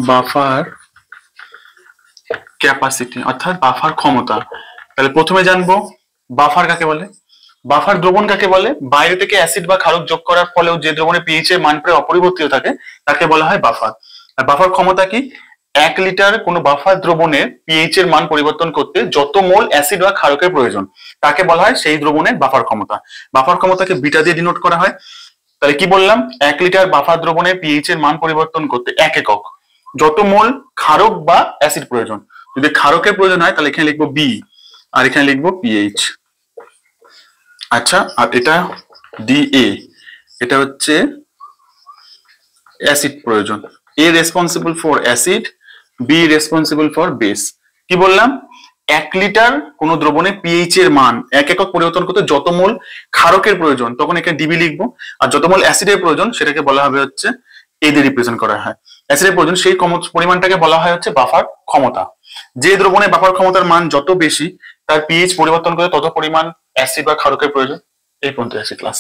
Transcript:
Buffer capacity অর্থাৎ buffer ক্ষমতা। তাহলে প্রথমে জানবো বাফার কাকে বলে। বাফার দ্রবণ কাকে বলে? বাইরে থেকে অ্যাসিড বা ক্ষারক যোগ করার ফলেও যে দ্রবণের পিএইচ এর মান প্রায় অপরিবর্তিত থাকে তাকে বলা হয় বাফার। আর বাফার ক্ষমতা কি? 1 লিটার কোনো বাফার দ্রবণের পিএইচ এর মান পরিবর্তন করতে যত মোল অ্যাসিড বা ক্ষারকের প্রয়োজন তাকে বলা হয় সেই দ্রবণের বাফার ক্ষমতা। বাফার ক্ষমতাকে বিটা দিয়ে ডিনোট করা হয়। তাহলে কি বললাম? 1 লিটার বাফার দ্রবণের পিএইচ এর মান পরিবর্তন করতে 1 একক যত মোল ক্ষারক বা অ্যাসিড প্রয়োজন। যদি ক্ষারকের প্রয়োজন হয় তাহলে এখানে লিখবো বি আর এখানে লিখবো পিএইচ। আচ্ছা, আর এটা ডিএ, এটা হচ্ছে অ্যাসিড প্রয়োজন। এ responsible for acid, be responsible for base. কি বললাম? 1 লিটার কোন দ্রবণে পিএইচ এর মান 1 একক পরিবর্তন করতে যত মোল ক্ষারকের প্রয়োজন তখন এখানে ডিবি লিখবো, আর যত মোল অ্যাসিডের প্রয়োজন সেটাকে বলা হবে হচ্ছে এ দিয়ে রিপ্রেজেন্ট করা হয়। অ্যাসিডের প্রয়োজন সেই পরিমাণটাকে বলা হয় হচ্ছে বাফার ক্ষমতা। যে দ্রবণে বাফার ক্ষমতার মান যত বেশি তার পিএইচ পরিবর্তন করে তত পরিমাণ অ্যাসিড বা ক্ষারকের প্রয়োজন। এই পর্যন্ত আছে ক্লাস।